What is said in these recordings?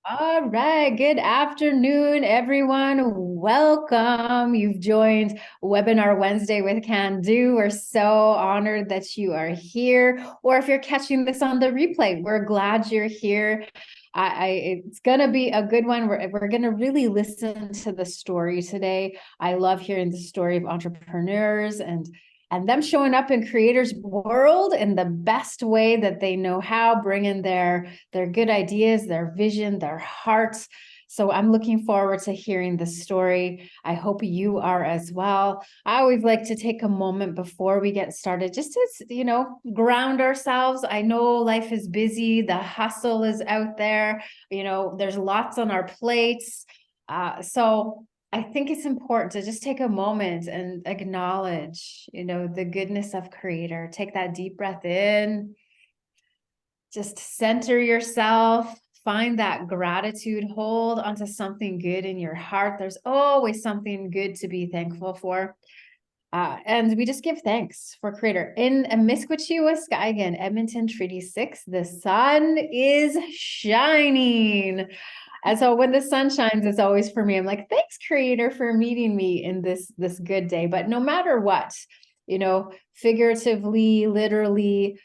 All right, good afternoon, everyone. Welcome. You've joined Webinar Wednesday with Can Do. We're so honored that you are here. Or if you're catching this on the replay, we're glad you're here. It's going to be a good one. We're going to really listen to the story today. I love hearing the story of entrepreneurs and them showing up in creators' world in the best way that they know how, bringing their good ideas, their vision, their hearts. So I'm looking forward to hearing the story. I hope you are as well. I always like to take a moment before we get started just to, ground ourselves. I know life is busy. The hustle is out there. There's lots on our plates. So I think it's important to just take a moment and acknowledge, the goodness of Creator. Take that deep breath in. Just center yourself, find that gratitude, hold onto something good in your heart. There's always something good to be thankful for. And we just give thanks for Creator. In Amisquachiwaskagan, Edmonton Treaty 6, the sun is shining. And so when the sun shines, it's always for me. I'm like, thanks, Creator, for meeting me in this good day. But no matter what, figuratively, literally,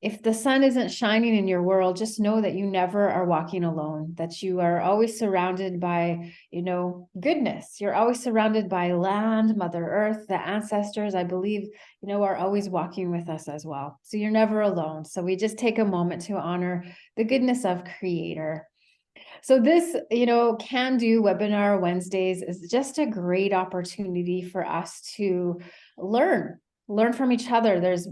if the sun isn't shining in your world, just know that you never are walking alone, that you are always surrounded by, goodness. You're always surrounded by land, Mother Earth, the ancestors, I believe, are always walking with us as well. So you're never alone. So we just take a moment to honor the goodness of Creator. So this, Can Do Webinar Wednesdays is just a great opportunity for us to learn from each other. There's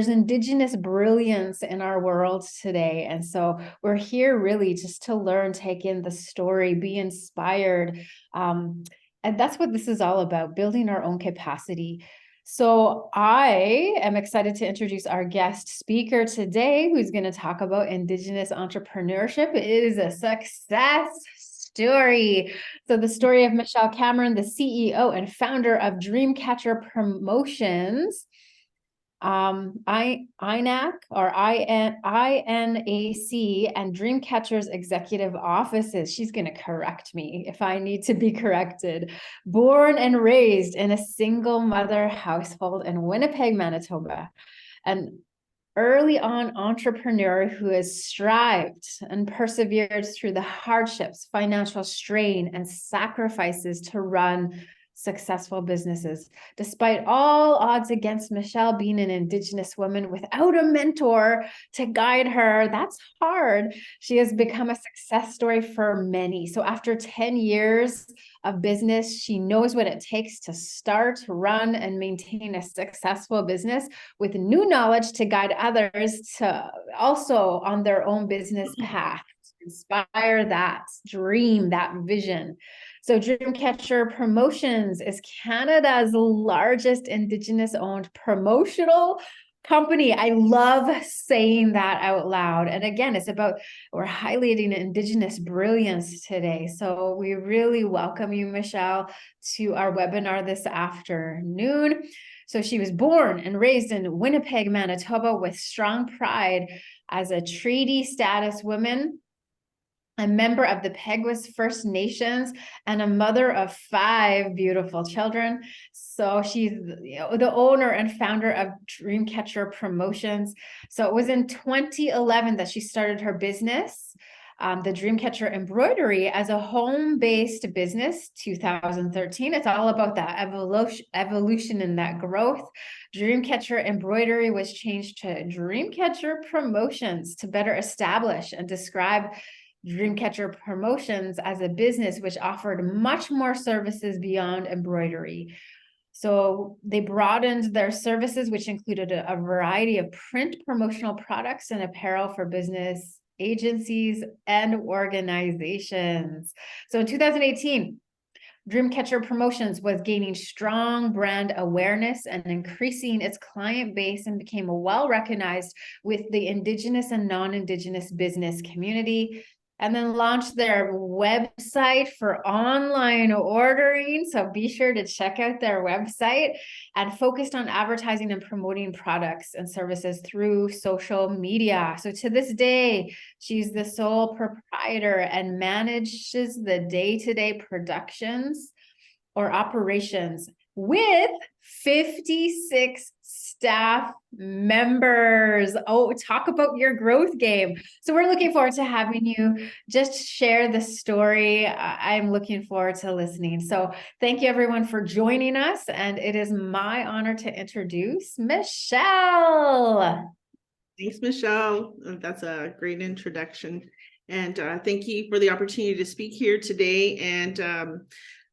Indigenous brilliance in our world today. And so we're here really just to learn, take in the story, be inspired. And that's what this is all about, building our own capacity. So I am excited to introduce our guest speaker today, who's going to talk about Indigenous entrepreneurship. It is a success story. So the story of Michelle Cameron, the CEO and founder of Dreamcatcher Promotions, INAC or INAC and Dreamcatcher's executive offices. She's going to correct me if I need to be corrected. Born and raised in a single mother household in Winnipeg, Manitoba. An early on entrepreneur who has strived and persevered through the hardships, financial strain, and sacrifices to run successful businesses. Despite all odds against Michelle being an Indigenous woman without a mentor to guide her, that's hard. She has become a success story for many. So after 10 years of business, she knows what it takes to start, run, and maintain a successful business with new knowledge to guide others to also on their own business path, inspire that dream, that vision. So Dreamcatcher Promotions is Canada's largest Indigenous-owned promotional company. I love saying that out loud. And again, we're highlighting Indigenous brilliance today. So we really welcome you, Michelle, to our webinar this afternoon. So she was born and raised in Winnipeg, Manitoba, with strong pride as a treaty status woman, a member of the Peguis First Nations, and a mother of 5 beautiful children. So she's the owner and founder of Dreamcatcher Promotions. So it was in 2011 that she started her business, the Dreamcatcher Embroidery, as a home-based business. 2013, it's all about that evolution and that growth. Dreamcatcher Embroidery was changed to Dreamcatcher Promotions to better establish and describe Dreamcatcher Promotions as a business which offered much more services beyond embroidery. So they broadened their services, which included a variety of print promotional products and apparel for business agencies and organizations. So in 2018, Dreamcatcher Promotions was gaining strong brand awareness and increasing its client base, and became well recognized with the Indigenous and non-Indigenous business community. and then launched their website for online ordering. So be sure to check out their website, and focused on advertising and promoting products and services through social media. So to this day, she's the sole proprietor and manages the day-to-day productions or operations with 56 staff members. Oh, talk about your growth game. So we're looking forward to having you just share the story. I'm looking forward to listening. So thank you everyone for joining us. And it is my honor to introduce Michelle. Thanks, Michelle. That's a great introduction. And thank you for the opportunity to speak here today. And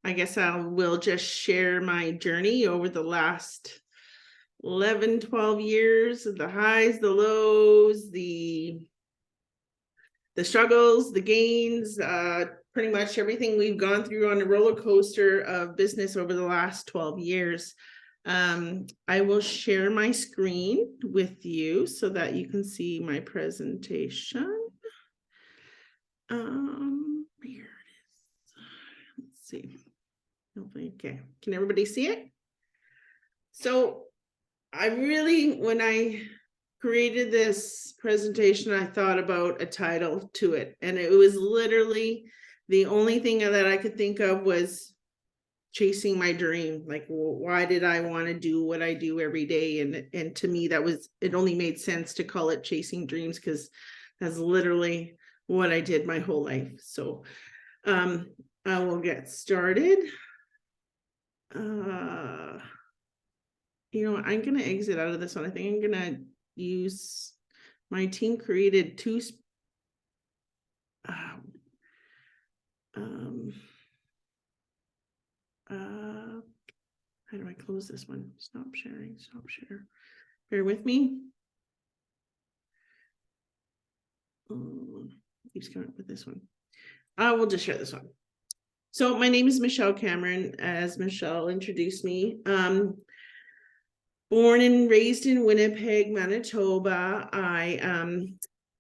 I guess I will just share my journey over the last 11, 12 years, the highs, the lows, the struggles, the gains, pretty much everything we've gone through on the roller coaster of business over the last 12 years. I will share my screen with you so that you can see my presentation. Here it is. Let's see. Hopefully, okay. Can everybody see it? So I really, when I created this presentation, I thought about a title to it, and it was literally the only thing that I could think of was chasing my dream. Like, well, why did I want to do what I do every day? And to me, that was, it only made sense to call it Chasing Dreams, because that's literally what I did my whole life. So I will get started. You know, I'm going to exit out of this one. I think I'm going to use, my team created two, how do I close this one? Stop sharing, stop share. Bear with me. Keeps coming up with this one. I will just share this one. So my name is Michelle Cameron, as Michelle introduced me. Born and raised in Winnipeg, Manitoba. I'm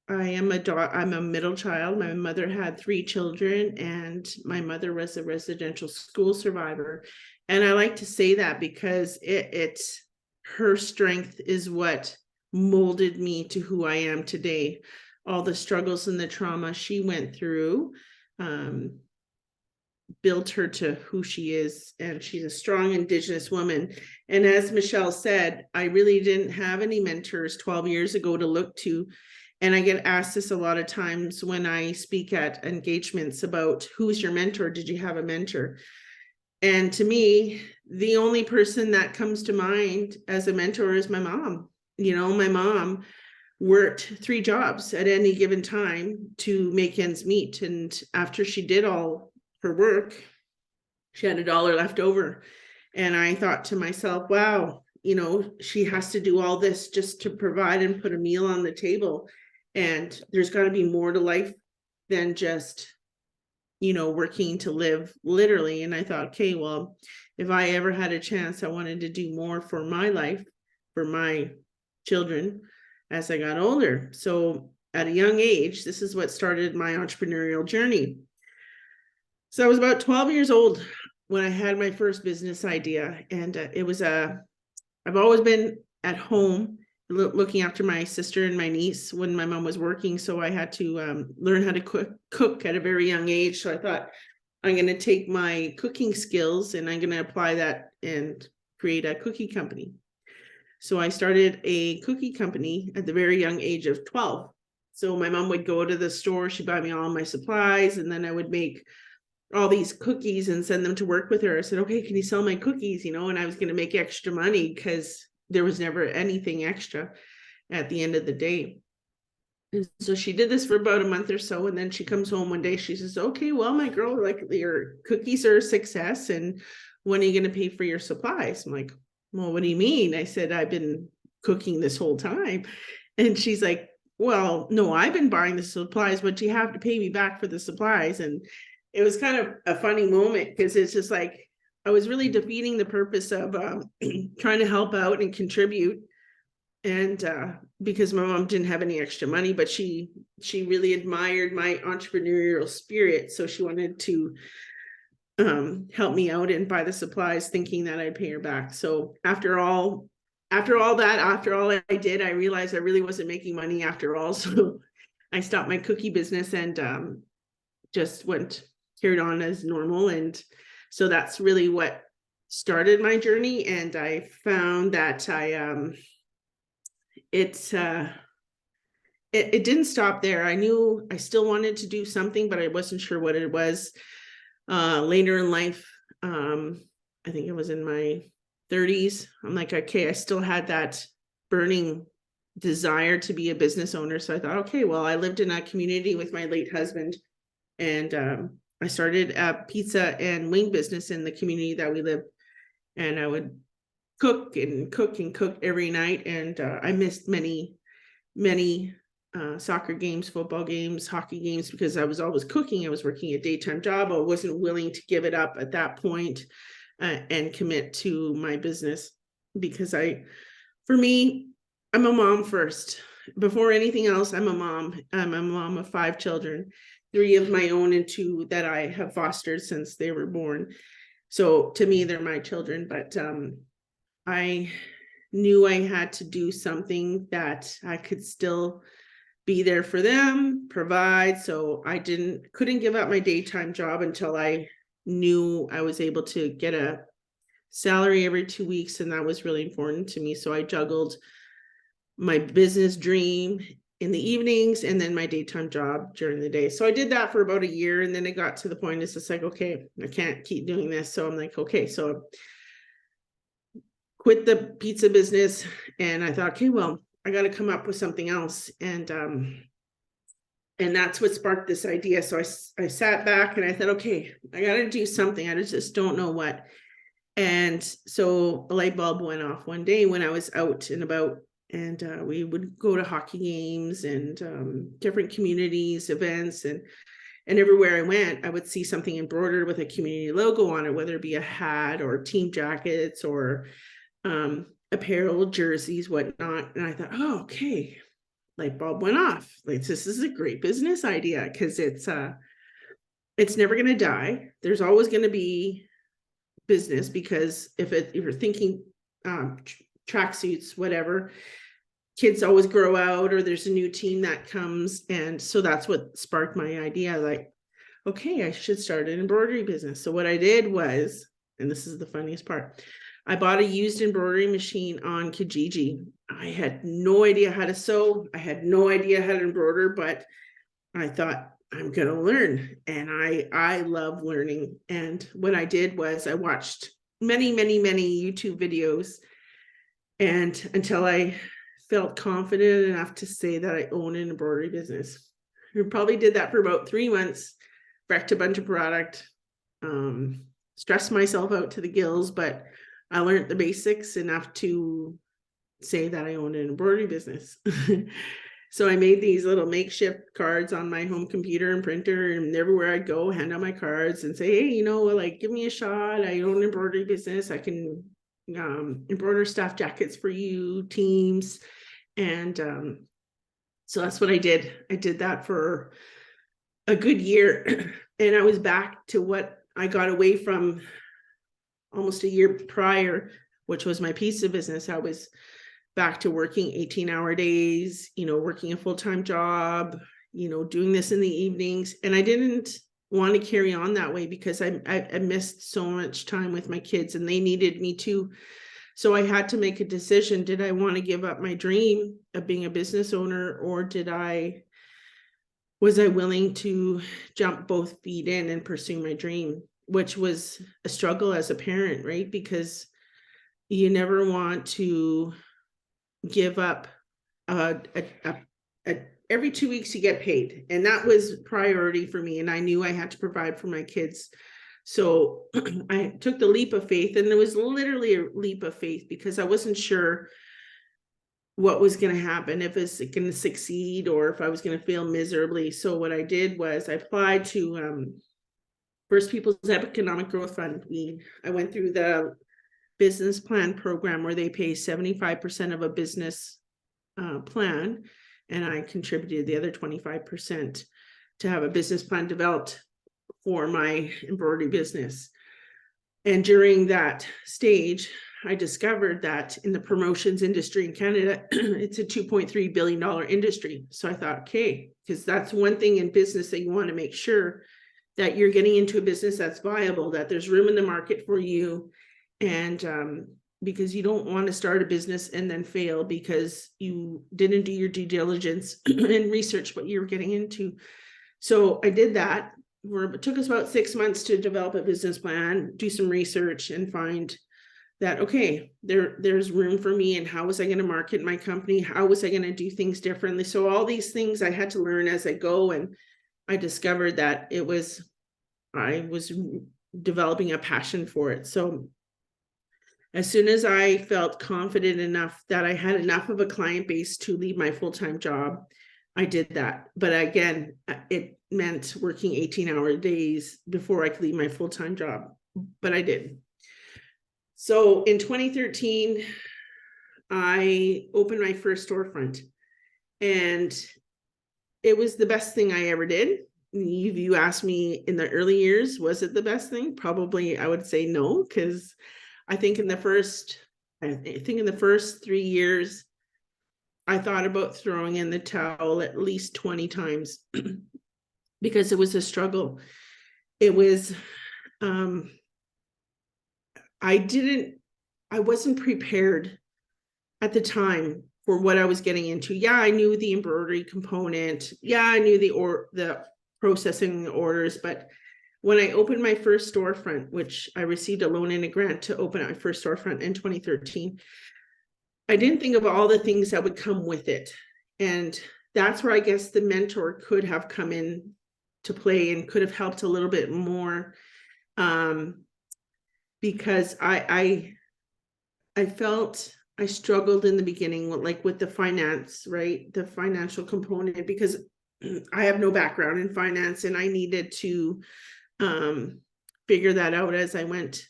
a middle child. My mother had 3 children, and my mother was a residential school survivor. And I like to say that because her strength is what molded me to who I am today. All the struggles and the trauma she went through built her to who she is, and she's a strong Indigenous woman. And as Michelle said, I really didn't have any mentors 12 years ago to look to. And I get asked this a lot of times when I speak at engagements about who's your mentor? Did you have a mentor? And to me, the only person that comes to mind as a mentor is my mom. You know, my mom worked 3 jobs at any given time to make ends meet. And after she did all her work, she had $1 left over. And I thought to myself, wow, you know, she has to do all this just to provide and put a meal on the table. And there's got to be more to life than just, you know, working to live, literally. And I thought, okay, well, if I ever had a chance, I wanted to do more for my life, for my children as I got older. So at a young age, this is what started my entrepreneurial journey. So I was about 12 years old when I had my first business idea. And I've always been at home looking after my sister and my niece when my mom was working. So I had to learn how to cook at a very young age. So I thought, I'm going to take my cooking skills and I'm going to apply that and create a cookie company. So I started a cookie company at the very young age of 12. So my mom would go to the store, she'd buy me all my supplies, and then I would make all these cookies and send them to work with her. I said, okay, can you sell my cookies? You know, and I was going to make extra money because there was never anything extra at the end of the day. And so she did this for about a month or so. And then she comes home one day, she says, okay, well, my girl, like, your cookies are a success. And when are you going to pay for your supplies? I'm like, well, what do you mean? I said, I've been cooking this whole time. And she's like, well, no, I've been buying the supplies, but you have to pay me back for the supplies. And it was kind of a funny moment because it's just like, I was really defeating the purpose of trying to help out and contribute And because my mom didn't have any extra money, but she really admired my entrepreneurial spirit, so she wanted to help me out and buy the supplies, thinking that I'd pay her back. So after all I did, I realized I really wasn't making money after all. So I stopped my cookie business and just carried on as normal. And so that's really what started my journey. And I found that it didn't stop there. I knew I still wanted to do something, but I wasn't sure what it was. Later in life, I think it was in my 30s, I'm like, okay, I still had that burning desire to be a business owner. So I thought, okay, well, I lived in a community with my late husband, and I started a pizza and wing business in the community that we lived. And I would cook and cook and cook every night. And I missed many soccer games, football games, hockey games, because I was always cooking. I was working a daytime job. I wasn't willing to give it up at that point and commit to my business, because for me, I'm a mom first. Before anything else, I'm a mom. I'm a mom of 5 children, 3 of my own and 2 that I have fostered since they were born. So to me, they're my children, but I knew I had to do something that I could still be there for them, provide. So I couldn't give up my daytime job until I knew I was able to get a salary every 2 weeks. And that was really important to me. So I juggled my business dream in the evenings and then my daytime job during the day. So I did that for about a year. And then it got to the point, it's just like, okay, I can't keep doing this. So I'm like, okay, so quit the pizza business. And I thought, okay, well, I got to come up with something else. And that's what sparked this idea. So I sat back and I thought, okay, I got to do something. I just don't know what. And so a light bulb went off one day when I was out and about, and we would go to hockey games and different communities, events, and everywhere I went, I would see something embroidered with a community logo on it, whether it be a hat or team jackets or apparel, jerseys, whatnot. And I thought, oh, okay, light bulb went off. Like, this is a great business idea, because it's never going to die. There's always going to be business, because if you're thinking tracksuits, whatever, kids always grow out, or there's a new team that comes. And so that's what sparked my idea. Like, okay, I should start an embroidery business. So what I did was, and this is the funniest part, I bought a used embroidery machine on Kijiji. I had no idea how to sew. I had no idea how to embroider, but I thought, I'm going to learn. And I love learning. And what I did was I watched many YouTube videos, and until I felt confident enough to say that I own an embroidery business. I probably did that for about 3 months, wrecked a bunch of product, stressed myself out to the gills, but I learned the basics enough to say that I owned an embroidery business. So I made these little makeshift cards on my home computer and printer, and everywhere I'd go, hand out my cards and say, hey, like, give me a shot. I own an embroidery business. I can embroider staff jackets for you, teams. And so that's what I did. I did that for a good year. And I was back to what I got away from almost a year prior, which was my pizza business. I was back to working 18-hour days, working a full-time job, doing this in the evenings. And I didn't want to carry on that way, because I missed so much time with my kids, and they needed me too. So I had to make a decision. Did I want to give up my dream of being a business owner, or was I willing to jump both feet in and pursue my dream, which was a struggle as a parent, right? Because you never want to give up every 2 weeks you get paid. And that was priority for me. And I knew I had to provide for my kids. So I took the leap of faith, and it was literally a leap of faith, because I wasn't sure what was going to happen, if it's going to succeed or if I was going to fail miserably. So what I did was I applied to First People's Economic Growth Fund. I went through the business plan program, where they pay 75% of a business plan, and I contributed the other 25% to have a business plan developed for my embroidery business. And during that stage, I discovered that in the promotions industry in Canada, it's a $2.3 billion industry. So I thought, okay, because that's one thing in business that you want to make sure that you're getting into a business that's viable, that there's room in the market for you. And because you don't want to start a business and then fail because you didn't do your due diligence and research what you were getting into. So I did that. It took us about 6 months to develop a business plan, do some research, and find that, okay, there's room for me, and how was I going to market my company? How was I going to do things differently? So all these things I had to learn as I go, and I discovered that I was developing a passion for it. So as soon as I felt confident enough that I had enough of a client base to leave my full-time job, I did that. But again, it meant working 18-hour days before I could leave my full-time job, but I did. So in 2013, I opened my first storefront, and it was the best thing I ever did. If you asked me in the early years, was it the best thing? Probably I would say no, because I think in the first 3 years, I thought about throwing in the towel at least 20 times because it was a struggle. It was, I wasn't prepared at the time for what I was getting into. Yeah, I knew the embroidery component. Yeah, I knew the processing orders, but when I opened my first storefront, which I received a loan and a grant to open my first storefront in 2013, I didn't think of all the things that would come with it. And that's where I guess the mentor could have come in to play and could have helped a little bit more. Because I felt I struggled in the beginning with the finance, right? The financial component, because I have no background in finance, and I needed to figure that out as I went,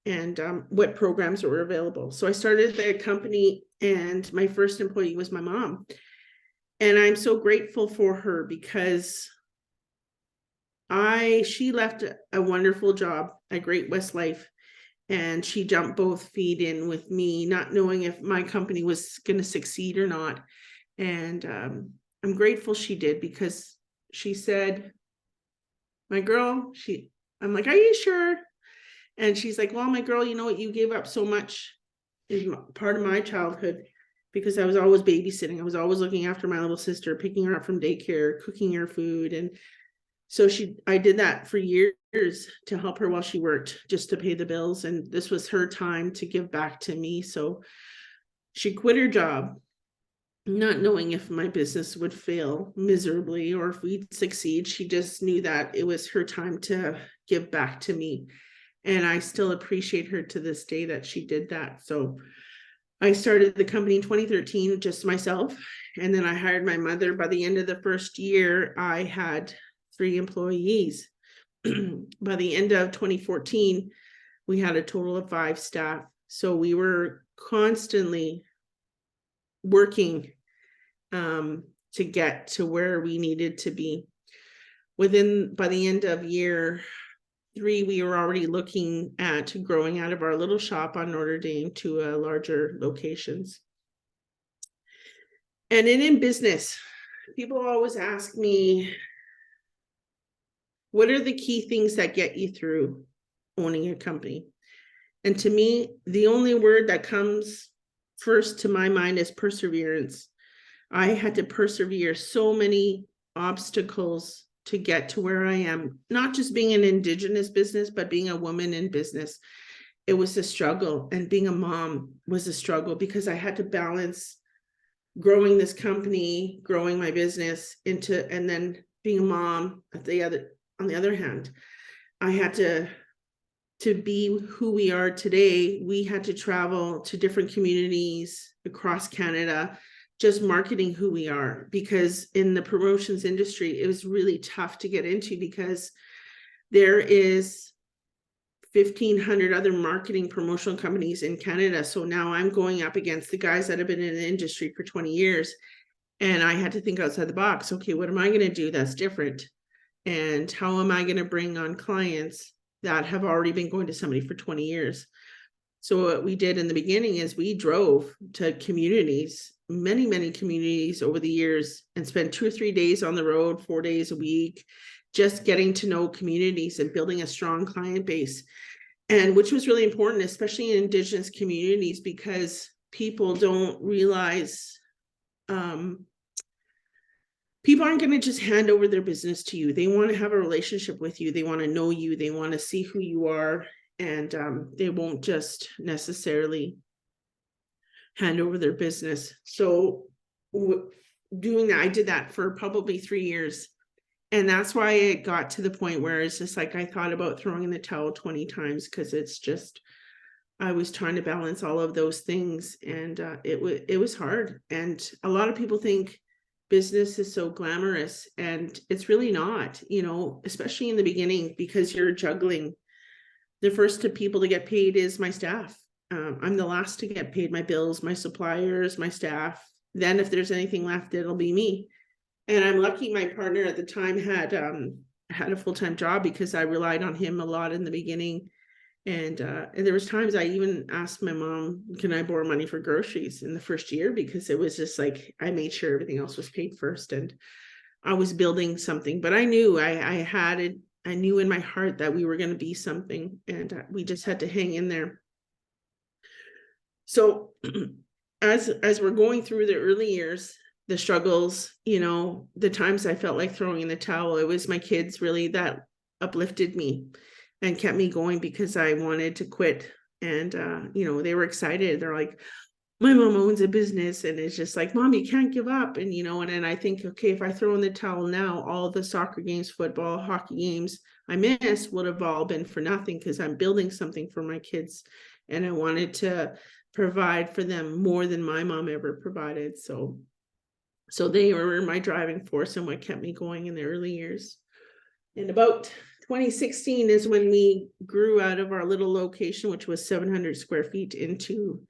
and what programs were available. So I started the company, and my first employee was my mom. And I'm so grateful for her because she left a wonderful job at Great West Life, and she jumped both feet in with me, not knowing if my company was going to succeed or not. And I'm grateful she did, because she said, my girl, I'm like, are you sure? And she's like, well, my girl, you know what? You gave up so much in part of my childhood, because I was always babysitting. I was always looking after my little sister, picking her up from daycare, cooking her food. And so I did that for years to help her while she worked, just to pay the bills. And this was her time to give back to me. So she quit her job, not knowing if my business would fail miserably or if we'd succeed. She just knew that it was her time to give back to me. And I still appreciate her to this day that she did that. So I started the company in 2013, just myself. And then I hired my mother. By the end of the first year, I had 3 employees. By the end of 2014, we had a total of 5 staff. So we were constantly working to get to where we needed to be. By the end of year 3, we were already looking at growing out of our little shop on Notre Dame to larger locations. And in business, people always ask me, what are the key things that get you through owning a company? And to me, the only word that comes first to my mind is perseverance. I had to persevere so many obstacles to get to where I am, not just being an Indigenous business, but being a woman in business. It was a struggle, and being a mom was a struggle, because I had to balance growing this company, growing my business and then being a mom on the other hand. I had to be who we are today. We had to travel to different communities across Canada, just marketing who we are, because in the promotions industry, it was really tough to get into, because there is 1,500 other marketing promotional companies in Canada. So now I'm going up against the guys that have been in the industry for 20 years. And I had to think outside the box. Okay, what am I going to do that's different? And how am I going to bring on clients that have already been going to somebody for 20 years? So what we did in the beginning is we drove to communities, many communities over the years, and spent 2 or 3 days on the road, 4 days a week, just getting to know communities and building a strong client base. And which was really important, especially in Indigenous communities, because people don't realize people aren't going to just hand over their business to you. They want to have a relationship with you. They want to know you. They want to see who you are. And they won't just necessarily hand over their business. So doing that, I did that for probably 3 years. And that's why it got to the point where it's just like I thought about throwing in the towel 20 times, because it's just, I was trying to balance all of those things, and it was hard. And a lot of people think business is so glamorous, and it's really not, you know, especially in the beginning, because you're juggling. The first to people to get paid is my staff. I'm the last to get paid, my bills, my suppliers, my staff. Then if there's anything left, it'll be me. And I'm lucky my partner at the time had a full-time job, because I relied on him a lot in the beginning. And there was times I even asked my mom, can I borrow money for groceries in the first year? Because it was just like, I made sure everything else was paid first, and I was building something. But I knew I knew in my heart that we were going to be something, and we just had to hang in there. So as we're going through the early years, the struggles, you know, the times I felt like throwing in the towel, it was my kids really that uplifted me and kept me going, because I wanted to quit. And, you know, they were excited. They're like, my mom owns a business, and it's just like, Mom, you can't give up. And, you know, and I think, okay, if I throw in the towel now, all the soccer games, football, hockey games I missed would have all been for nothing, because I'm building something for my kids. And I wanted to provide for them more than my mom ever provided. So they were my driving force and what kept me going in the early years. And about 2016 is when we grew out of our little location, which was 700 square feet, into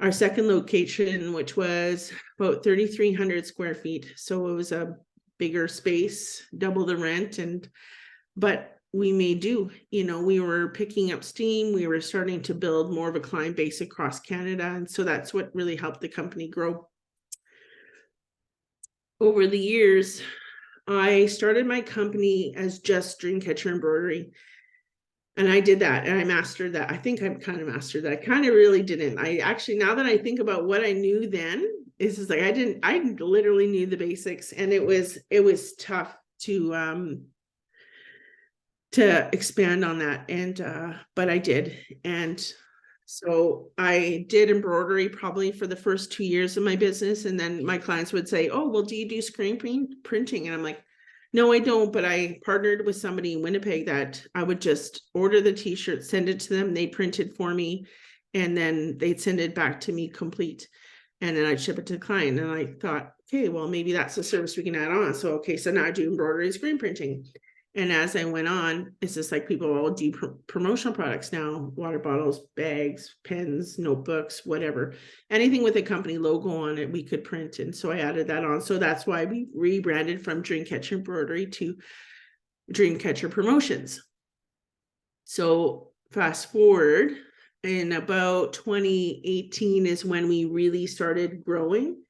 our second location, which was about 3,300 square feet. So it was a bigger space, double the rent, but we made do. You know, we were picking up steam. We were starting to build more of a client base across Canada. And so that's what really helped the company grow. Over the years, I started my company as just Dreamcatcher Embroidery. And I did that, and I mastered that. I think I've kind of mastered that. I kind of really didn't. I actually, now that I think about what I knew then, it's just like I literally knew the basics, and it was tough to expand on that. And but I did. And so I did embroidery probably for the first 2 years of my business. And then my clients would say, oh, well, do you do screen printing? And I'm like, no, I don't. But I partnered with somebody in Winnipeg that I would just order the t-shirt, send it to them. They print it for me, and then they'd send it back to me complete. And then I'd ship it to the client. And I thought, okay, well, maybe that's a service we can add on. So, okay, so now I do embroidery and screen printing. And as I went on, it's just like people all do promotional products now, water bottles, bags, pens, notebooks, whatever, anything with a company logo on it, we could print. And so I added that on. So that's why we rebranded from Dreamcatcher Embroidery to Dreamcatcher Promotions. So fast forward, in about 2018 is when we really started growing.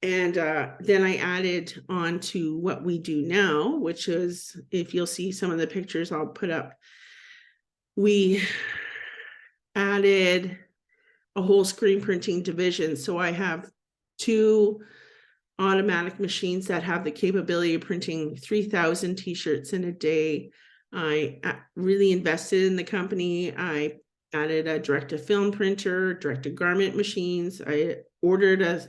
And then I added on to what we do now, which is, if you'll see some of the pictures I'll put up, we added a whole screen printing division. So I have 2 automatic machines that have the capability of printing 3,000 t-shirts in a day. I really invested in the company. I added a direct-to-film printer, direct-to-garment machines. I ordered a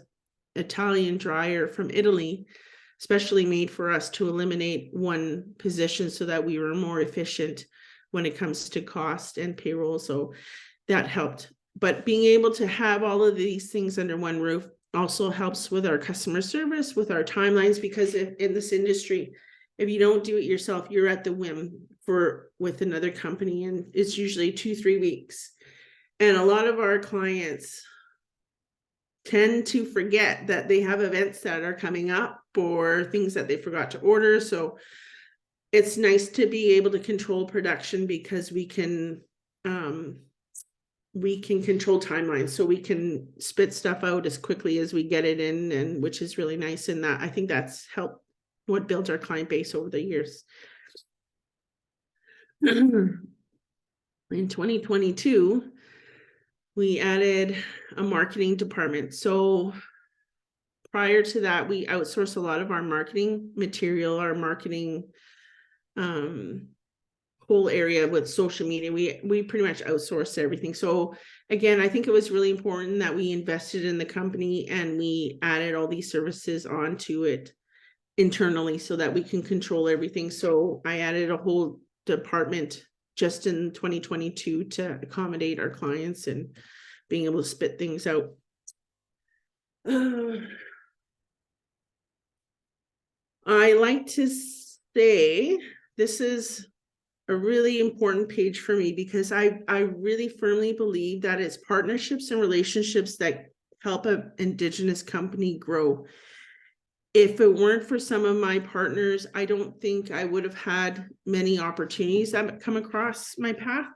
Italian dryer from Italy, specially made for us to eliminate one position so that we were more efficient when it comes to cost and payroll. So that helped. But being able to have all of these things under one roof also helps with our customer service, with our timelines, because in this industry, if you don't do it yourself, you're at the whim with another company, and it's usually 2-3 weeks. And a lot of our clients tend to forget that they have events that are coming up or things that they forgot to order. So it's nice to be able to control production, because we can control timelines, so we can spit stuff out as quickly as we get it in, and which is really nice. And that, I think that's helped what builds our client base over the years. In 2022, we added a marketing department. So prior to that, we outsourced a lot of our marketing material, our marketing whole area with social media. We pretty much outsourced everything. So again, I think it was really important that we invested in the company and we added all these services onto it internally so that we can control everything. So I added a whole department just in 2022 to accommodate our clients and being able to spit things out. I like to say this is a really important page for me, because I really firmly believe that it's partnerships and relationships that help an Indigenous company grow. If it weren't for some of my partners, I don't think I would have had many opportunities that come across my path.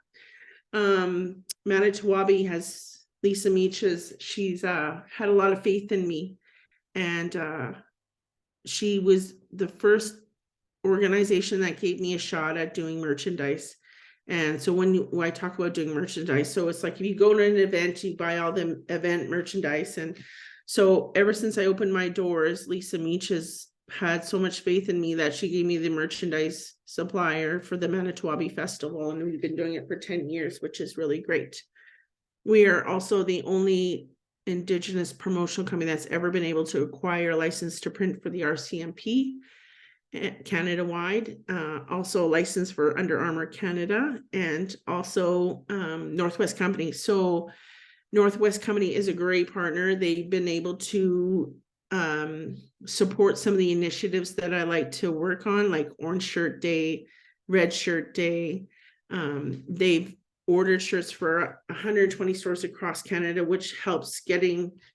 Manitoba has Lisa Meaches. She's had a lot of faith in me, and she was the first organization that gave me a shot at doing merchandise. And so when I talk about doing merchandise, so it's like if you go to an event, you buy all the event merchandise. And so ever since I opened my doors, Lisa Meach has had so much faith in me that she gave me the merchandise supplier for the Manitoba Festival. And we've been doing it for 10 years, which is really great. We are also the only Indigenous promotional company that's ever been able to acquire a license to print for the RCMP Canada-wide, also a license for Under Armour Canada, and also Northwest Company. So Northwest Company is a great partner. They've been able to support some of the initiatives that I like to work on, like Orange Shirt Day, Red Shirt Day. They've ordered shirts for 120 stores across Canada, which helps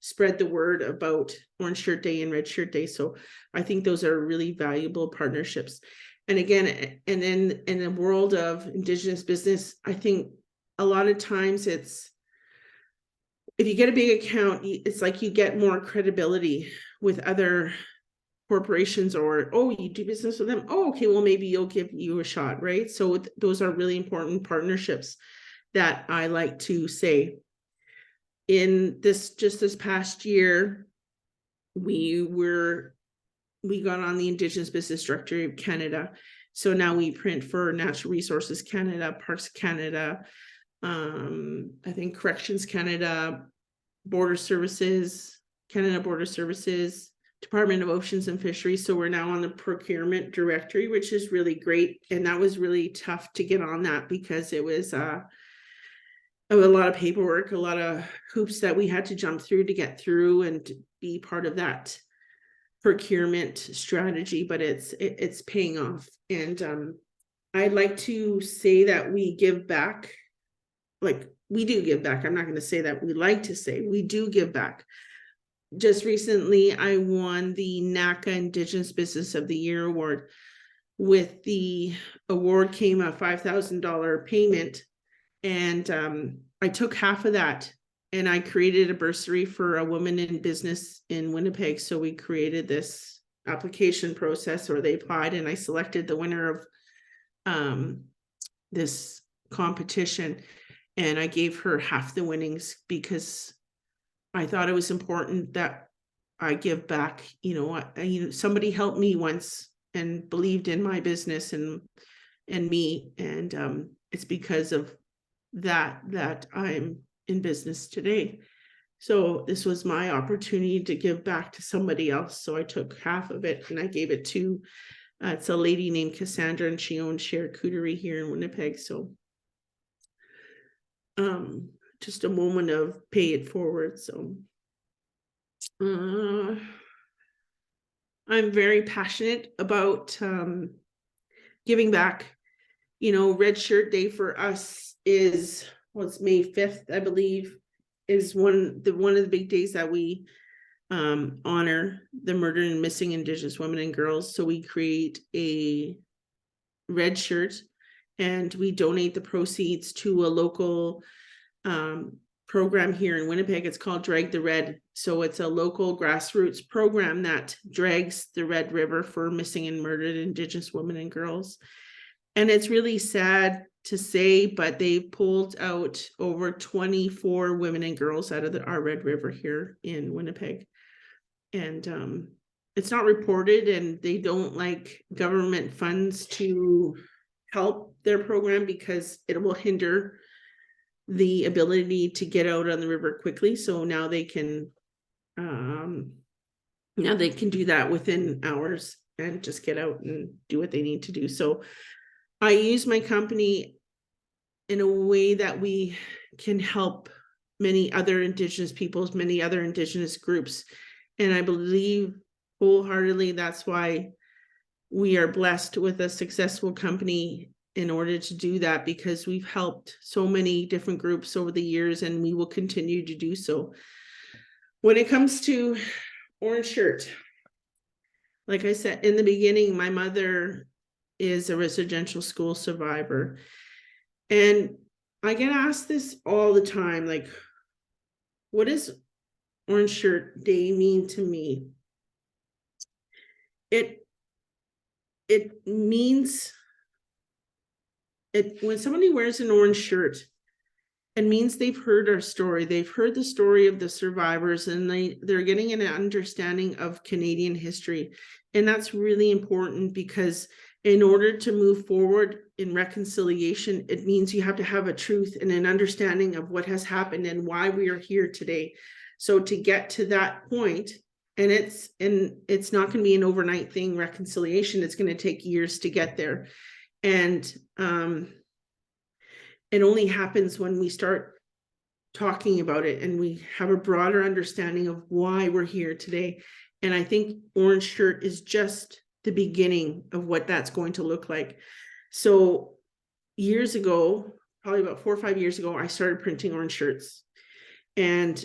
spread the word about Orange Shirt Day and Red Shirt Day. So I think those are really valuable partnerships. And again, and then in the world of Indigenous business, I think a lot of times if you get a big account, it's like you get more credibility with other corporations, or, oh, you do business with them. Oh, okay, well, maybe you'll give you a shot, right? So those are really important partnerships that I like to say. In this past year, we got on the Indigenous Business Directory of Canada. So now we print for Natural Resources Canada, Parks Canada, I think Corrections Canada, Border Services, Canada Border Services, Department of Oceans and Fisheries. So we're now on the procurement directory, which is really great. And that was really tough to get on that, because it was a lot of paperwork, a lot of hoops that we had to jump through to get through and be part of that procurement strategy, but it's paying off. And I'd like to say that we give back, like we do give back. I'm not going to say that we like to say, we do give back. Just recently, I won the INAC Indigenous Business of the Year award. With the award came a $5,000 payment, and I took half of that, and I created a bursary for a woman in business in Winnipeg. So we created this application process, or they applied, and I selected the winner of this competition, and I gave her half the winnings, because I thought it was important that I give back. Somebody helped me once and believed in my business and me, and it's because of that I'm in business today. So this was my opportunity to give back to somebody else. So I took half of it and I gave it to it's a lady named Cassandra, and she owns Charcuterie here in Winnipeg. So just a moment of pay it forward. So I'm very passionate about giving back. You know, Red Shirt Day for us is, it's May 5th, I believe, is one of the big days that we honor the murdered and missing Indigenous women and girls. So we create a red shirt and we donate the proceeds to a local program here in Winnipeg. It's called Drag the Red. So it's a local grassroots program that drags the Red River for missing and murdered Indigenous women and girls. And it's really sad to say, but they've pulled out over 24 women and girls out of our Red River here in Winnipeg. And it's not reported, and they don't like government funds to help their program because it will hinder the ability to get out on the river quickly. So now they can do that within hours and just get out and do what they need to do. So I use my company in a way that we can help many other Indigenous peoples, many other Indigenous groups. And I believe wholeheartedly that's why we are blessed with a successful company in order to do that, because we've helped so many different groups over the years and we will continue to do so. When it comes to Orange Shirt, like I said in the beginning, my mother is a residential school survivor. And I get asked this all the time, like, what does Orange Shirt Day mean to me? It means when somebody wears an orange shirt, it means they've heard our story. They've heard the story of the survivors, and they're getting an understanding of Canadian history. And that's really important, because in order to move forward in reconciliation, it means you have to have a truth and an understanding of what has happened and why we are here today. So to get to that point, and it's not going to be an overnight thing, reconciliation, it's going to take years to get there. And it only happens when we start talking about it and we have a broader understanding of why we're here today. And I think Orange Shirt is just the beginning of what that's going to look like. So years ago, probably about 4 or 5 years ago, I started printing orange shirts. And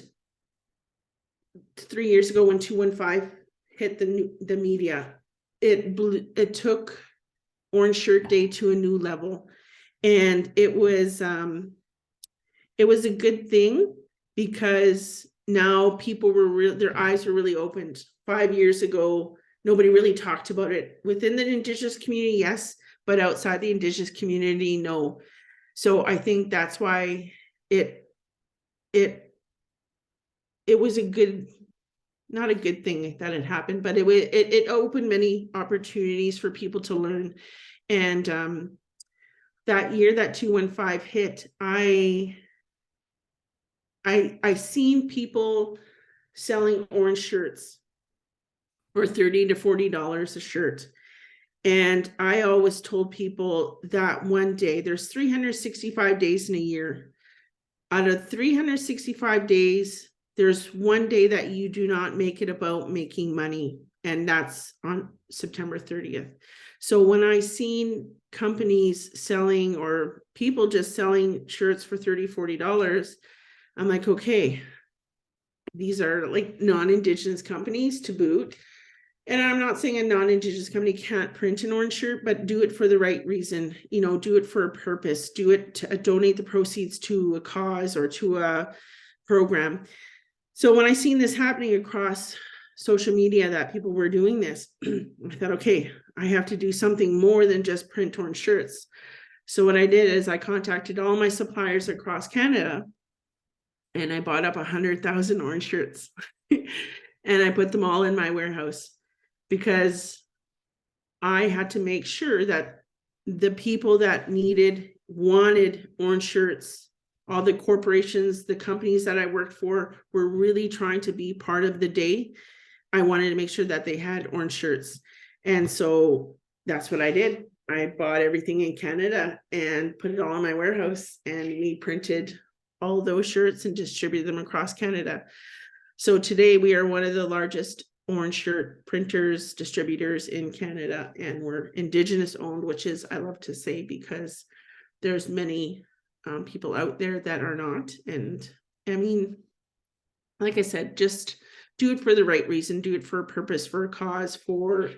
3 years ago, when 215 hit the media, it took Orange Shirt Day to a new level. And it was a good thing, because now people were their eyes were really opened. 5 years ago, nobody really talked about it. Within the Indigenous community, yes, but outside the Indigenous community, no. So I think that's why it was a good, not a good thing that it happened, but it opened many opportunities for people to learn. And that year that 215 hit, I seen people selling orange shirts for $30 to $40 a shirt. And I always told people that one day, there's 365 days in a year. Out of 365 days, there's one day that you do not make it about making money, and that's on September 30th. So when I seen companies selling, or people just selling shirts for $30, $40, I'm like, okay, these are like non-Indigenous companies to boot. And I'm not saying a non-Indigenous company can't print an orange shirt, but do it for the right reason. You know, do it for a purpose. Do it to donate the proceeds to a cause or to a program. So when I seen this happening across social media, that people were doing this, I thought, okay, I have to do something more than just print orange shirts. So what I did is I contacted all my suppliers across Canada, and I bought up 100,000 orange shirts and I put them all in my warehouse, because I had to make sure that the people that wanted orange shirts, all the corporations, the companies that I worked for, were really trying to be part of the day. I wanted to make sure that they had orange shirts. And so that's what I did. I bought everything in Canada and put it all in my warehouse, and we printed all those shirts and distributed them across Canada. So today we are one of the largest orange shirt printers, distributors in Canada, and we're Indigenous owned, which is, I love to say, because there's many people out there that are not. And I mean, like I said, just do it for the right reason, do it for a purpose, for a cause, for,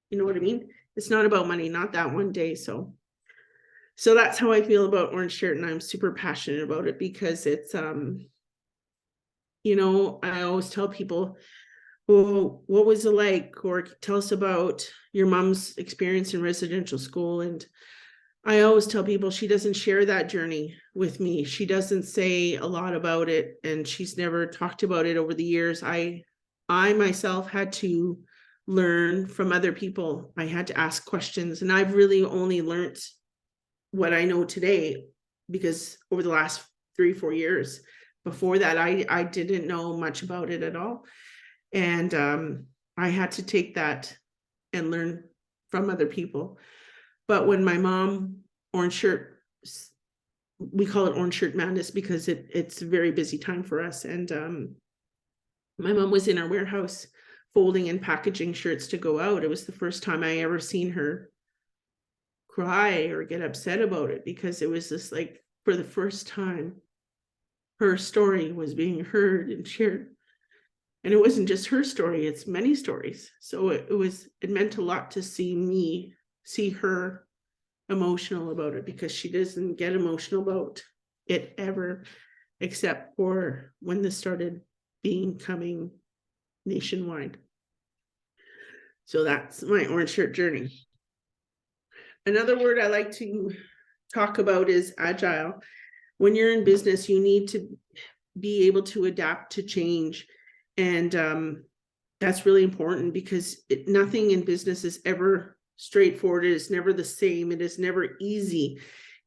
you know what I mean? It's not about money, not that one day. So that's how I feel about orange shirt, and I'm super passionate about it because it's you know, I always tell people, well, what was it like? Or tell us about your mom's experience in residential school. And I always tell people she doesn't share that journey with me. She doesn't say a lot about it, and she's never talked about it over the years. I myself had to learn from other people. I had to ask questions, and I've really only learned what I know today because over the last 3-4 years. Before that, I didn't know much about it at all. And I had to take that and learn from other people. But when my mom, orange shirt, we call it orange shirt madness because it's a very busy time for us. And my mom was in our warehouse folding and packaging shirts to go out. It was the first time I ever seen her cry or get upset about it, because it was just like, for the first time, her story was being heard and shared. And it wasn't just her story, it's many stories. So it meant a lot to see her emotional about it, because she doesn't get emotional about it ever, except for when this started becoming nationwide. So that's my orange shirt journey. Another word I like to talk about is agile. When you're in business, you need to be able to adapt to change. And that's really important, because nothing in business is ever straightforward. It is never the same. It is never easy.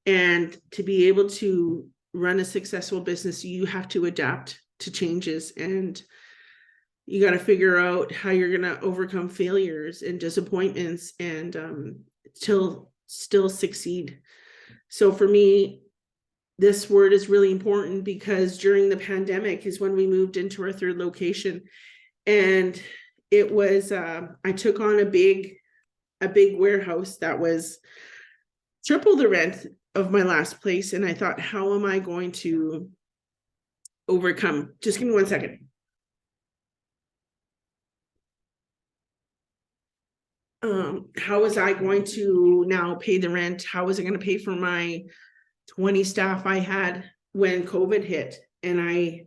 And to be able to run a successful business, you have to adapt to changes, and you got to figure out how you're going to overcome failures and disappointments and still succeed. So for me, this word is really important, because during the pandemic is when we moved into our third location. And it was, I took on a big warehouse that was triple the rent of my last place. And I thought, how am I going to overcome? Just give me 1 second. How was I going to now pay the rent? How was I going to pay for my 20 staff I had when COVID hit? And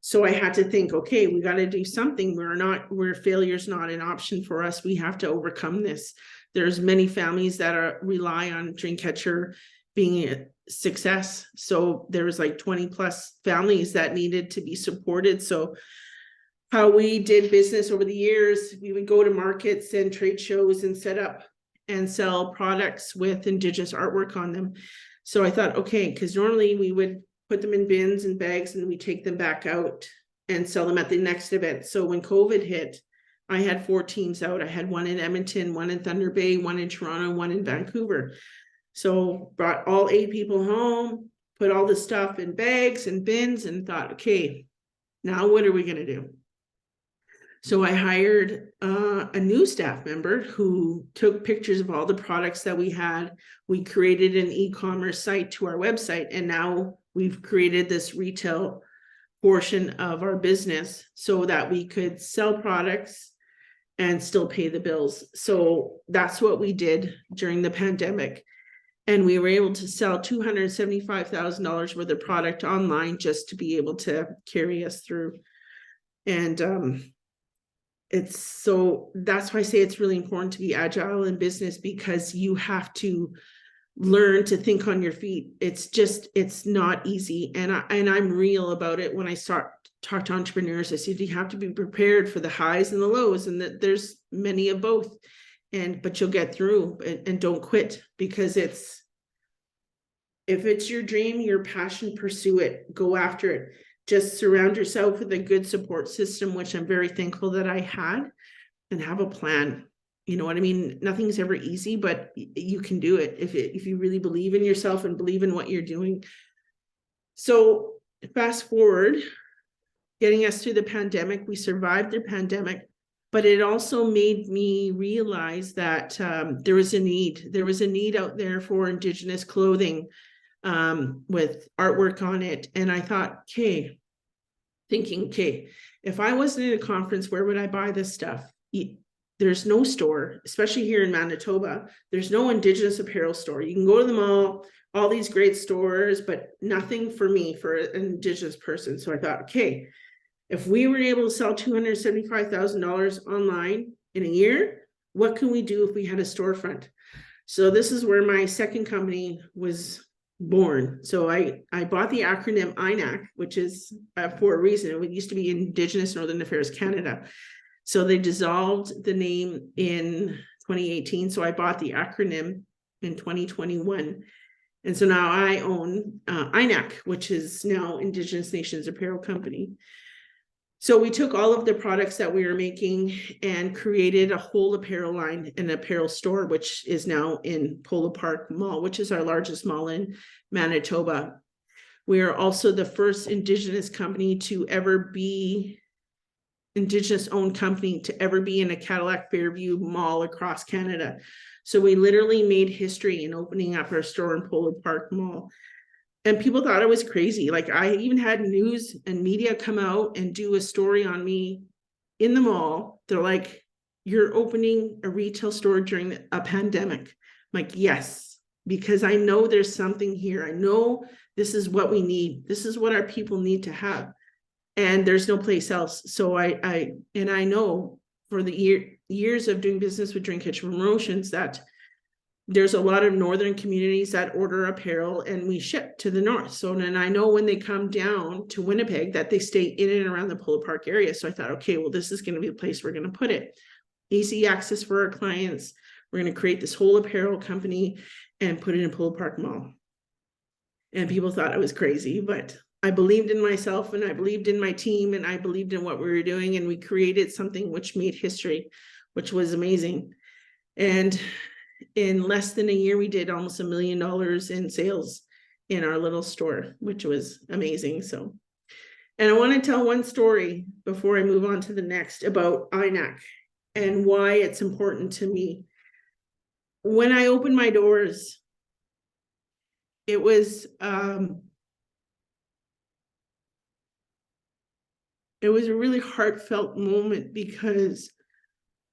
so I had to think, okay, we got to do something. Where failure's not an option for us. We have to overcome this. There's many families that rely on Dreamcatcher being a success. So there was like 20 plus families that needed to be supported. So how we did business over the years, we would go to markets and trade shows and set up and sell products with Indigenous artwork on them. So I thought, okay, because normally we would put them in bins and bags and we take them back out and sell them at the next event. So when COVID hit, I had 4 teams out. I had one in Edmonton, one in Thunder Bay, one in Toronto, one in Vancouver. So brought all 8 people home, put all the stuff in bags and bins, and thought, okay, now what are we going to do? So I hired a new staff member who took pictures of all the products that we had. We created an e-commerce site to our website, and now we've created this retail portion of our business so that we could sell products and still pay the bills. So that's what we did during the pandemic. And we were able to sell $275,000 worth of product online just to be able to carry us through. And that's why I say it's really important to be agile in business, because you have to learn to think on your feet. It's not easy. And I'm real about it. When I talk to entrepreneurs, I said, you have to be prepared for the highs and the lows, and that there's many of both. But you'll get through, and don't quit, because if it's your dream, your passion, pursue it, go after it. Just surround yourself with a good support system, which I'm very thankful that I had, and have a plan. You know what I mean? Nothing's ever easy, but you can do it if you really believe in yourself and believe in what you're doing. So fast forward, getting us through the pandemic. We survived the pandemic, but it also made me realize that there was a need. There was a need out there for Indigenous clothing with artwork on it. And I thought, okay, if I wasn't at a conference, where would I buy this stuff? There's no store, especially here in Manitoba. There's no Indigenous apparel store. You can go to the mall, all these great stores, but nothing for me, for an Indigenous person. So I thought, okay, if we were able to sell $275,000 online in a year, what can we do if we had a storefront? So this is where my second company was born. So I bought the acronym INAC, which is for a reason. It used to be Indigenous Northern Affairs Canada. So they dissolved the name in 2018. So I bought the acronym in 2021. And so now I own INAC, which is now Indigenous Nations Apparel Company. So we took all of the products that we were making and created a whole apparel line, an apparel store, which is now in Polo Park Mall, which is our largest mall in Manitoba. We are also the first Indigenous company to ever be Indigenous owned company to ever be in a Cadillac Fairview mall across Canada. So we literally made history in opening up our store in Polo Park Mall. And people thought I was crazy. Like, I even had news and media come out and do a story on me in the mall. They're like, you're opening a retail store during a pandemic. I'm like, yes, because I know there's something here. I know this is what we need. This is what our people need to have. And there's no place else. So I know for the years of doing business with Dreamcatcher Promotions that there's a lot of northern communities that order apparel and we ship to the north. So then I know when they come down to Winnipeg that they stay in and around the Polo Park area. So I thought, okay, well, this is going to be the place we're going to put it. Easy access for our clients. We're going to create this whole apparel company and put it in Polo Park Mall. And people thought I was crazy, but I believed in myself and I believed in my team and I believed in what we were doing. And we created something which made history, which was amazing. And in less than a year, we did almost $1 million in sales in our little store, which was amazing. So, and I want to tell one story before I move on to the next about INAC and why it's important to me. When I opened my doors, it was a really heartfelt moment because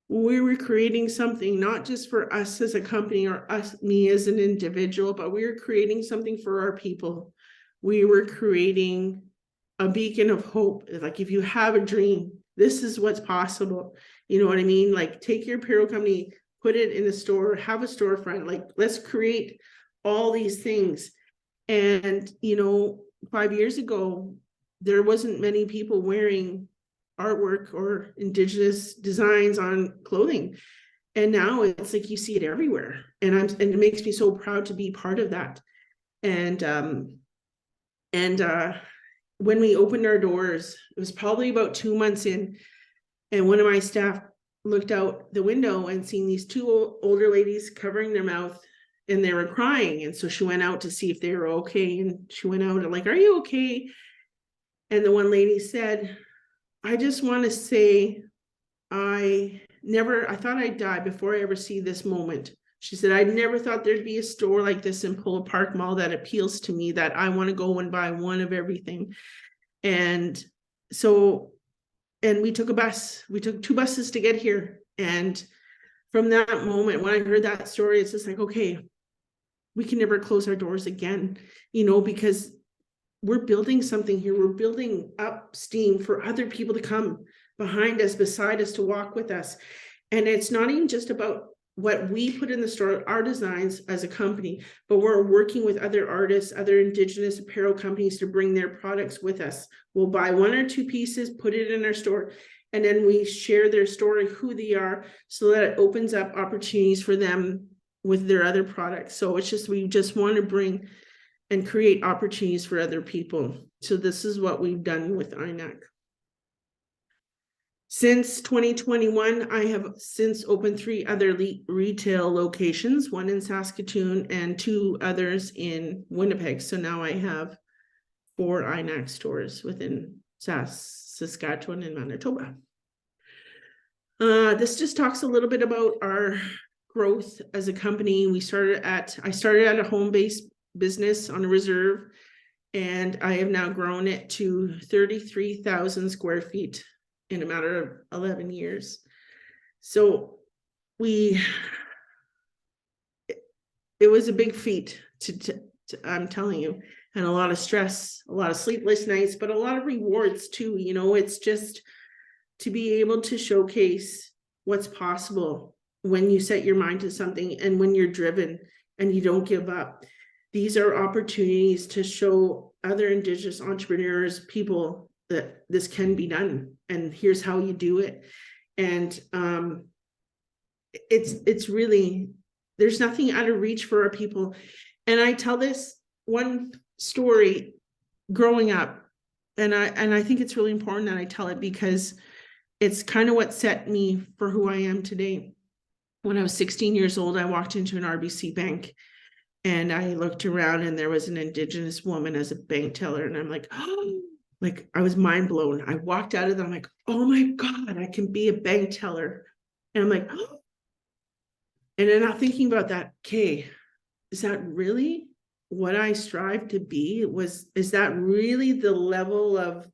we were creating something not just for us as a company or me as an individual, but we were creating something for our people. We were creating a beacon of hope. Like, if you have a dream, this is what's possible. You know what I mean? Like, take your apparel company, put it in a store, have a storefront. Like, let's create all these things. And, 5 years ago, there wasn't many people wearing artwork or Indigenous designs on clothing. And now it's like you see it everywhere. And it makes me so proud to be part of that. And when we opened our doors, it was probably about 2 months in, and one of my staff looked out the window and seen these two older ladies covering their mouth and they were crying. And so she went out to see if they were okay. And she went out and like, "Are you okay?" And the one lady said, "I just want to say, I thought I'd die before I ever see this moment." She said, "I never thought there'd be a store like this in Polo Park Mall that appeals to me, that I want to go and buy one of everything." And we took a bus. We took 2 buses to get here. And from that moment, when I heard that story, it's just like, okay, we can never close our doors again, because we're building something here. We're building up steam for other people to come behind us, beside us, to walk with us. And it's not even just about what we put in the store, our designs as a company, but we're working with other artists, other Indigenous apparel companies to bring their products with us. We'll buy 1 or 2 pieces, put it in our store, and then we share their story, who they are, so that it opens up opportunities for them with their other products. So we just want to bring and create opportunities for other people. So this is what we've done with INAC. Since 2021, I have since opened 3 other retail locations, 1 in Saskatoon and 2 others in Winnipeg. So now I have 4 INAC stores within Saskatchewan, and Manitoba. This just talks a little bit about our growth as a company. I started at a home-based business on a reserve, and I have now grown it to 33,000 square feet in a matter of 11 years. So it was a big feat I'm telling you, and a lot of stress, a lot of sleepless nights, but a lot of rewards too. You know, it's just to be able to showcase what's possible when you set your mind to something and when you're driven and you don't give up. These are opportunities to show other Indigenous entrepreneurs, people, that this can be done, and here's how you do it. And it's really, there's nothing out of reach for our people. And I tell this one story growing up, and I think it's really important that I tell it, because it's kind of what set me for who I am today. When I was 16 years old, I walked into an RBC bank, and I looked around, and there was an Indigenous woman as a bank teller, and I'm like, oh, like I was mind blown. I walked out of there, I'm like, oh my God, I can be a bank teller. And I'm like, oh. And then I'm thinking about that, okay, is that really what I strive to be? Is that really the level of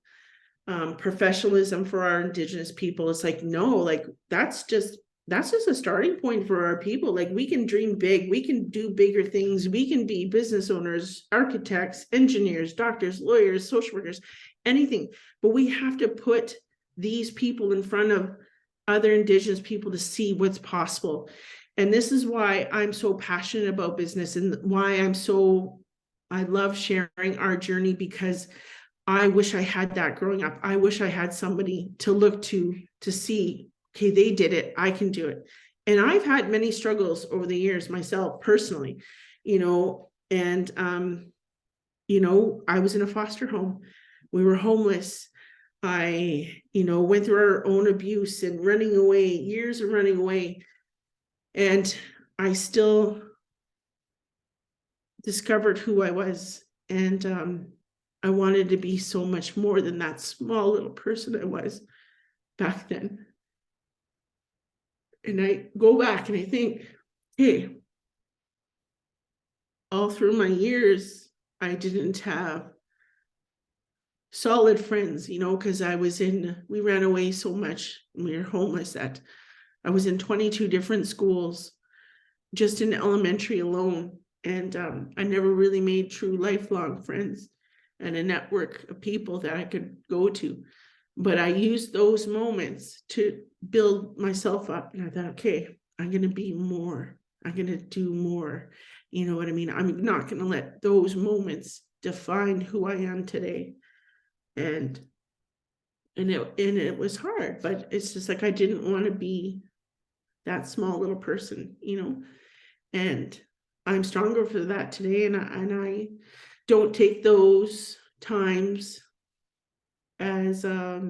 professionalism for our Indigenous people? It's like, no, like that's just a starting point for our people. Like, we can dream big, we can do bigger things, we can be business owners, architects, engineers, doctors, lawyers, social workers, anything. But we have to put these people in front of other Indigenous people to see what's possible. And this is why I'm so passionate about business, and why I love sharing our journey, because I wish I had that growing up. I wish I had somebody to look to see, okay, they did it, I can do it. And I've had many struggles over the years myself personally, you know, and, you know, I was in a foster home. We were homeless. I, you know, went through our own abuse and running away, years of running away. And I still discovered who I was. And I wanted to be so much more than that small little person I was back then. And I go back and I think, hey, all through my years, I didn't have solid friends, you know, because we ran away so much. We were homeless that I was in 22 different schools, just in elementary alone. And I never really made true lifelong friends and a network of people that I could go to. But I used those moments to build myself up. And I thought, okay, I'm going to be more. I'm going to do more. You know what I mean? I'm not going to let those moments define who I am today. And it was hard, but it's just like, I didn't want to be that small little person, you know, and I'm stronger for that today. And I don't take those times as a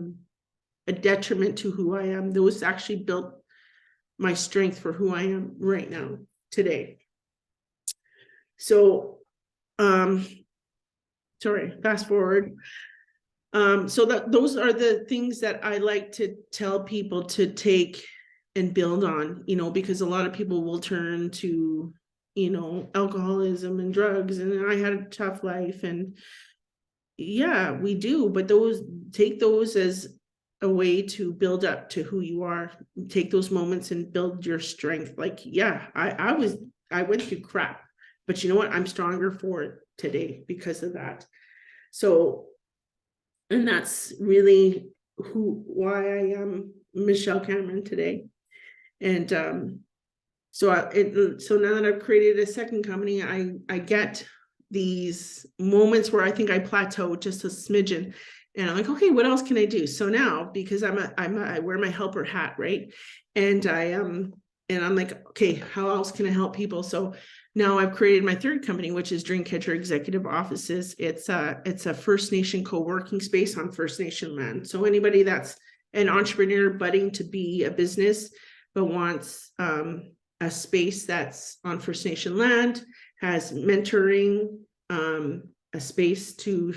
detriment to who I am. Those actually built my strength for who I am right now today. So, sorry, fast forward. So those are the things that I like to tell people to take and build on, you know, because a lot of people will turn to, you know, alcoholism and drugs, and I had a tough life, and yeah, we do, but take those as a way to build up to who you are. Take those moments and build your strength. Like, yeah, I went through crap, but you know what? I'm stronger for it today because of that. So, and that's really why I am Michelle Cameron today. And so now that I've created a second company, I get these moments where I think I plateau just a smidgen, and I'm like, okay, what else can I do? So now, because I wear my helper hat, right? And I'm like, okay, how else can I help people? So now I've created my third company, which is Dreamcatcher Executive Offices. It's a First Nation co-working space on First Nation land. So anybody that's an entrepreneur budding to be a business, but wants a space that's on First Nation land, has mentoring, a space to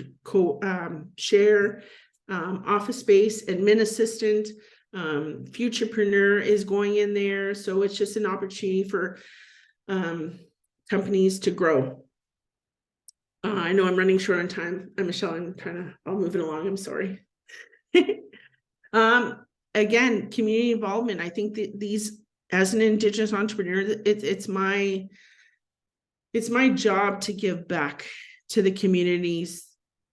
share office space, admin assistant, futurepreneur is going in there. So it's just an opportunity for companies to grow. I know I'm running short on time. Michelle, I'll move it along. I'm sorry. Again, community involvement. I think that these, as an Indigenous entrepreneur, it's my job to give back to the communities,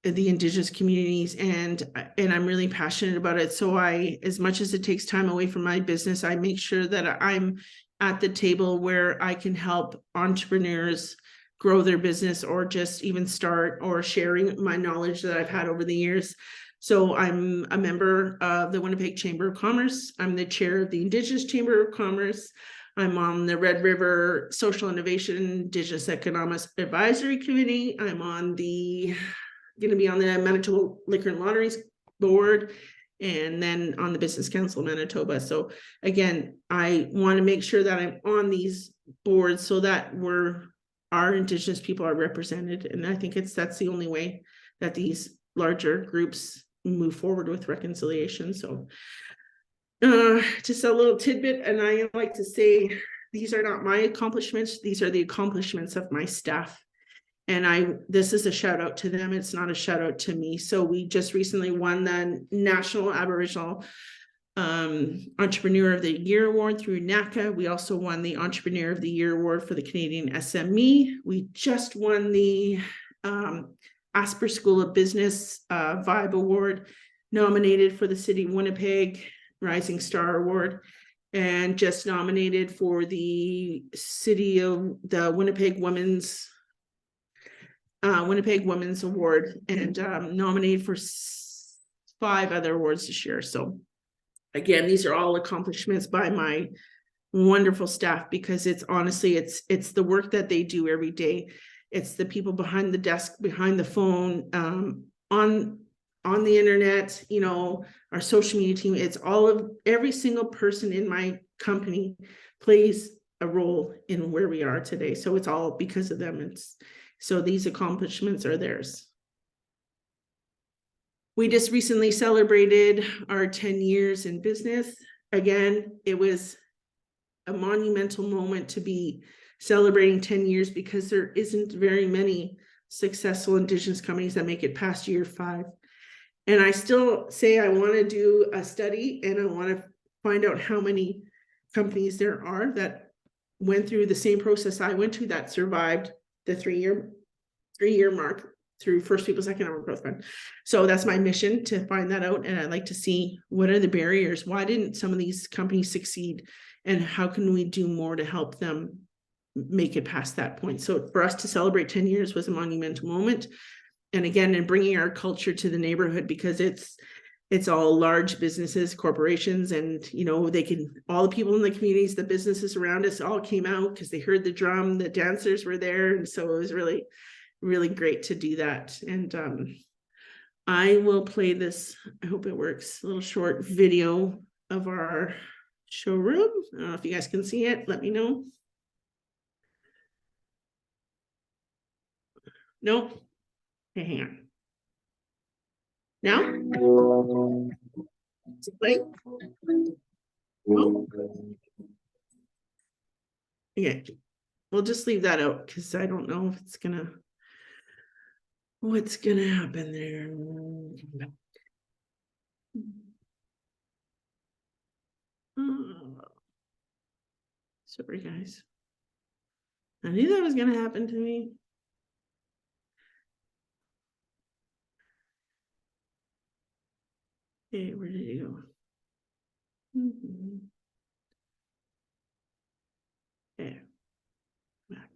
the Indigenous communities, and I'm really passionate about it. So as much as it takes time away from my business, I make sure that I'm at the table where I can help entrepreneurs grow their business, or just even start, or sharing my knowledge that I've had over the years. So I'm a member of the Winnipeg Chamber of Commerce. I'm the chair of the Indigenous Chamber of Commerce. I'm on the Red River Social Innovation Indigenous Economics Advisory Committee. I'm going to be on the Manitoba Liquor and Lotteries Board, and then on the Business Council of Manitoba. So again, I want to make sure that I'm on these boards so that our Indigenous people are represented. And I think that's the only way that these larger groups move forward with reconciliation. So just a little tidbit, and I like to say, these are not my accomplishments, these are the accomplishments of my staff. And this is a shout out to them. It's not a shout out to me. So we just recently won the National Aboriginal Entrepreneur of the Year Award through INAC. We also won the Entrepreneur of the Year Award for the Canadian SME. We just won the Asper School of Business Vibe Award, nominated for the City of Winnipeg Rising Star Award, and just nominated for the City of the Winnipeg Women's Award, and nominated for 5 other awards this year. So again, these are all accomplishments by my wonderful staff, because it's honestly, it's the work that they do every day. It's the people behind the desk, behind the phone, on the internet, our social media team. It's every single person in my company plays a role in where we are today. So it's all because of them. So these accomplishments are theirs. We just recently celebrated our 10 years in business. Again, it was a monumental moment to be celebrating 10 years, because there isn't very many successful Indigenous companies that make it past year 5. And I still say I want to do a study, and I want to find out how many companies there are that went through the same process I went through, that survived the 3-year mark through First Peoples Economic Growth Fund. So that's my mission, to find that out. And I'd like to see, what are the barriers? Why didn't some of these companies succeed? And how can we do more to help them make it past that point? So for us to celebrate 10 years was a monumental moment. And again, in bringing our culture to the neighborhood, because it's all large businesses, corporations, and all the people in the communities, the businesses around us all came out because they heard the drum, the dancers were there. And so it was really, really great to do that. And I will play this, I hope it works, a little short video of our showroom. I don't know if you guys can see it, let me know. No? Okay, hang on. Now? Play. Oh. Okay, we'll just leave that out, because I don't know if it's what's gonna happen there. Sorry, guys. I knew that was gonna happen to me. Okay, where did you go? Okay, back.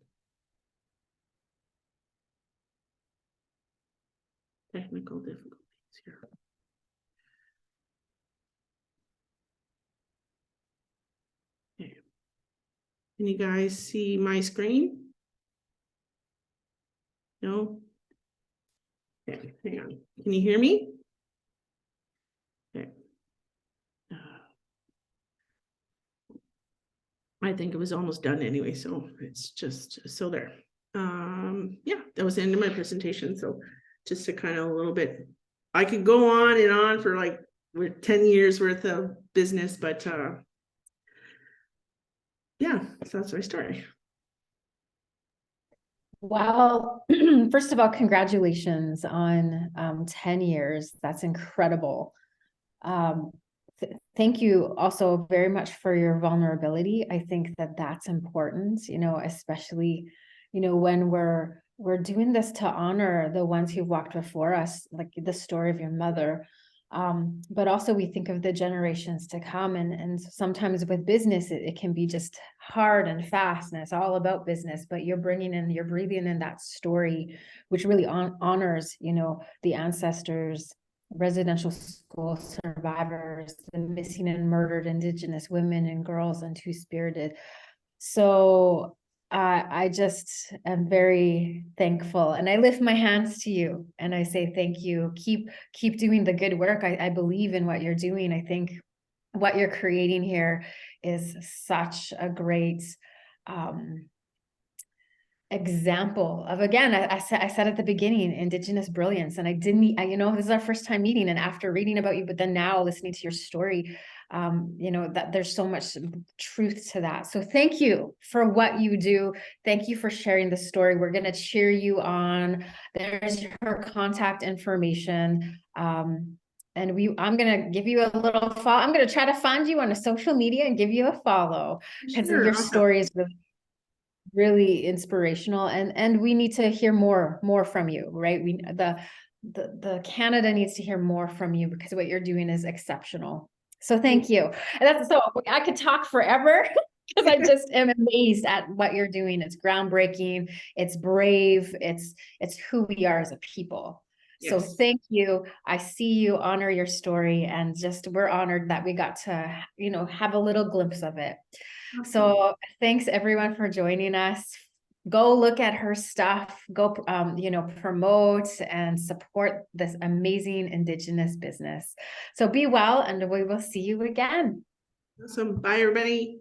Technical difficulties here. Okay. Can you guys see my screen? No? Okay, hang on. Can you hear me? Okay. I think it was almost done anyway, so it's just so there. Yeah, that was the end of my presentation. So just to kind of a little bit I could go on and on for like we're 10 years worth of business, but yeah, so that's my story. Well, first of all, congratulations on 10 years. That's incredible. Thank you also very much for your vulnerability. I think that that's important, you know, especially, you know, when we're doing this to honor the ones who walked before us, like the story of your mother. But also we think of the generations to come, and sometimes with business, it can be just hard and fast, and it's all about business, but you're breathing in that story, which really honors, you know, the ancestors, residential school survivors, the missing and murdered Indigenous women and girls, and two-spirited. So I just am very thankful, and I lift my hands to you and I say thank you. Keep doing the good work. I believe in what you're doing. I think what you're creating here is such a great example of, again, I said at the beginning, Indigenous brilliance. And you know, this is our first time meeting, and after reading about you, but then now listening to your story, you know, that there's so much truth to that. So thank you for what you do. Thank you for sharing the story. We're going to cheer you on. There's her contact information. And I'm going to give you a little follow. I'm going to try to find you on a social media and give you a follow, because Sure, your awesome. story is really inspirational, and we need to hear more from you, right? The Canada needs to hear more from you, because what you're doing is exceptional. So thank you. And so I could talk forever because I just am amazed at what you're doing. It's groundbreaking, it's brave, it's who we are as a people. So Yes. thank you. I see you, honor your story, and just we're honored that we got to, you know, have a little glimpse of it. Awesome. So thanks everyone for joining us. Go look at her stuff, go, you know, promote and support this amazing Indigenous business. So be well, and we will see you again. Awesome. Bye, everybody.